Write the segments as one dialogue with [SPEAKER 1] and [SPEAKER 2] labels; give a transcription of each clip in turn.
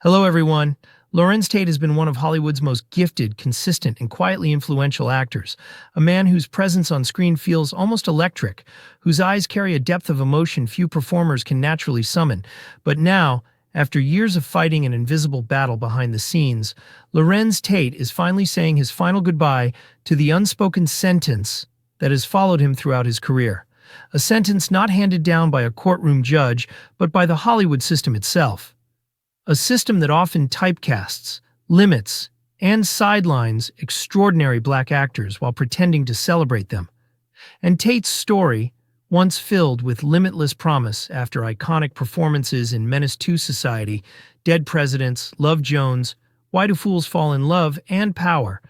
[SPEAKER 1] Hello, everyone. Larenz Tate has been one of Hollywood's most gifted, consistent, and quietly influential actors. A man whose presence on screen feels almost electric, whose eyes carry a depth of emotion few performers can naturally summon. But now, after years of fighting an invisible battle behind the scenes, Larenz Tate is finally saying his final goodbye to the unspoken sentence that has followed him throughout his career. A sentence not handed down by a courtroom judge, but by the Hollywood system itself. A system that often typecasts, limits, and sidelines extraordinary black actors while pretending to celebrate them. And Tate's story, once filled with limitless promise after iconic performances in Menace II Society, Dead Presidents, Love Jones, Why Do Fools Fall in Love, and Power,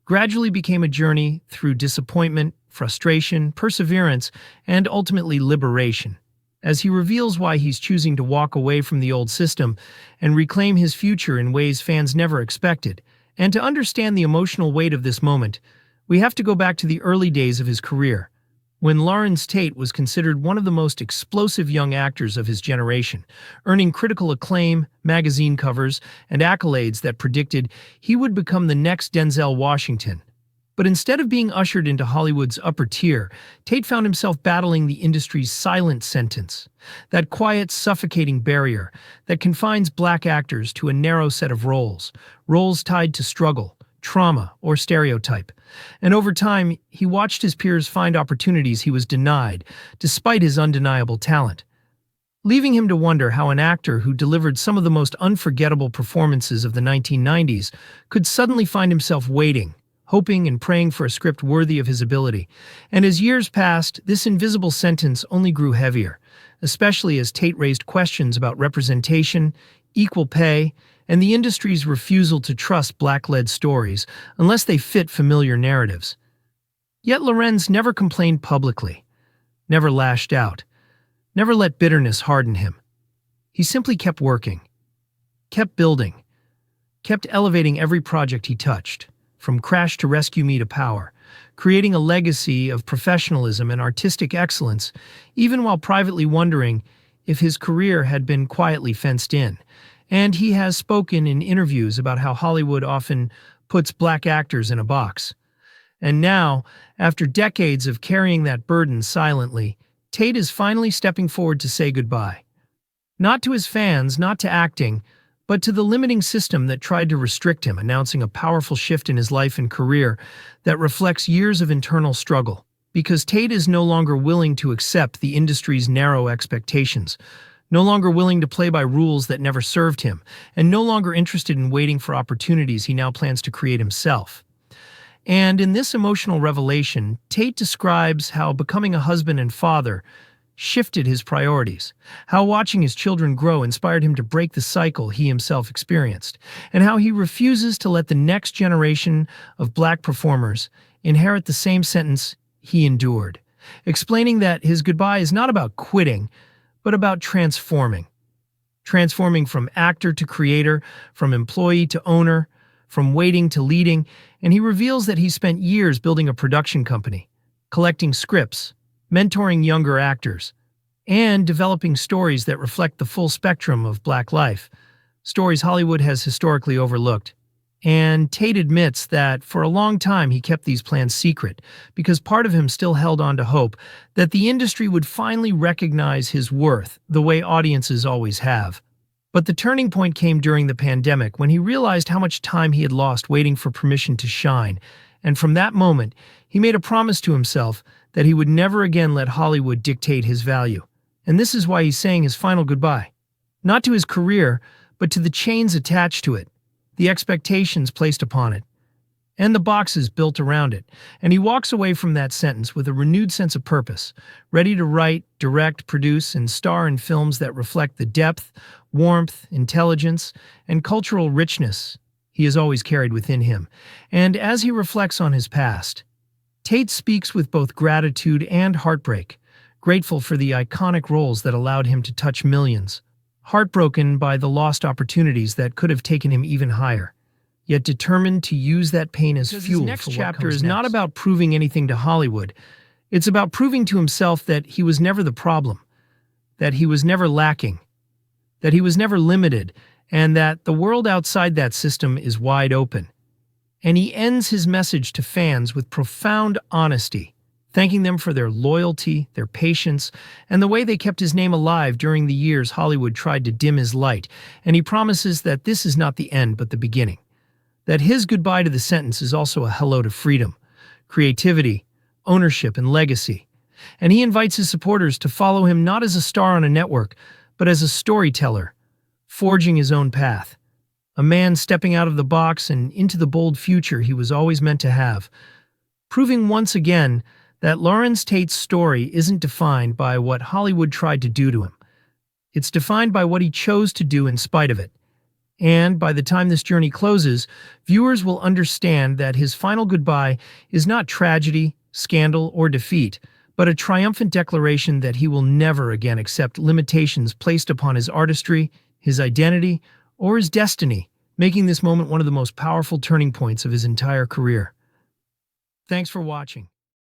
[SPEAKER 1] gradually became a journey through disappointment, frustration, perseverance, and ultimately liberation, as he reveals why he's choosing to walk away from the old system and reclaim his future in ways fans never expected. And to understand the emotional weight of this moment, we have to go back to the early days of his career, when Larenz Tate was considered one of the most explosive young actors of his generation, earning critical acclaim, magazine covers, and accolades that predicted he would become the next Denzel Washington. But instead of being ushered into Hollywood's upper tier, Tate found himself battling the industry's silent sentence, that quiet, suffocating barrier that confines black actors to a narrow set of roles tied to struggle, trauma, or stereotype. And over time, he watched his peers find opportunities he was denied, despite his undeniable talent, leaving him to wonder how an actor who delivered some of the most unforgettable performances of the 1990s could suddenly find himself waiting, hoping and praying for a script worthy of his ability. And as years passed, this invisible sentence only grew heavier, especially as Tate raised questions about representation, equal pay, and the industry's refusal to trust black-led stories unless they fit familiar narratives. Yet Larenz never complained publicly, never lashed out, never let bitterness harden him. He simply kept working, kept building, kept elevating every project he touched, from Crash to Rescue Me to Power, creating a legacy of professionalism and artistic excellence, even while privately wondering if his career had been quietly fenced in. And he has spoken in interviews about how Hollywood often puts black actors in a box. And now, after decades of carrying that burden silently, Tate is finally stepping forward to say goodbye. Not to his fans, not to acting, but to the limiting system that tried to restrict him, announcing a powerful shift in his life and career that reflects years of internal struggle. Because Tate is no longer willing to accept the industry's narrow expectations, no longer willing to play by rules that never served him, and no longer interested in waiting for opportunities he now plans to create himself. And in this emotional revelation, Tate describes how becoming a husband and father shifted his priorities, how watching his children grow inspired him to break the cycle he himself experienced, and how he refuses to let the next generation of black performers inherit the same sentence he endured, explaining that his goodbye is not about quitting, but about transforming from actor to creator, from employee to owner, from waiting to leading. And he reveals that he spent years building a production company, collecting scripts, mentoring younger actors, and developing stories that reflect the full spectrum of black life, stories Hollywood has historically overlooked. And Tate admits that for a long time he kept these plans secret because part of him still held on to hope that the industry would finally recognize his worth the way audiences always have. But the turning point came during the pandemic when he realized how much time he had lost waiting for permission to shine, and from that moment, he made a promise to himself that he would never again let Hollywood dictate his value. And this is why he's saying his final goodbye. Not to his career, but to the chains attached to it, the expectations placed upon it, and the boxes built around it. And he walks away from that sentence with a renewed sense of purpose, ready to write, direct, produce, and star in films that reflect the depth, warmth, intelligence, and cultural richness he has always carried within him. And as he reflects on his past, Tate speaks with both gratitude and heartbreak, grateful for the iconic roles that allowed him to touch millions, heartbroken by the lost opportunities that could have taken him even higher, yet determined to use that pain as fuel. His next chapter is not about proving anything to Hollywood. It's about proving to himself that he was never the problem, that he was never lacking, that he was never limited, and that the world outside that system is wide open. And he ends his message to fans with profound honesty, thanking them for their loyalty, their patience, and the way they kept his name alive during the years Hollywood tried to dim his light. And he promises that this is not the end but the beginning, that his goodbye to the sentence is also a hello to freedom, creativity, ownership, and legacy. And he invites his supporters to follow him not as a star on a network, but as a storyteller, forging his own path. A man stepping out of the box and into the bold future he was always meant to have, proving once again that Larenz Tate's story isn't defined by what Hollywood tried to do to him. It's defined by what he chose to do in spite of it. And by the time this journey closes, viewers will understand that his final goodbye is not tragedy, scandal, or defeat, but a triumphant declaration that he will never again accept limitations placed upon his artistry, his identity, or his destiny, making this moment one of the most powerful turning points of his entire career. Thanks for watching.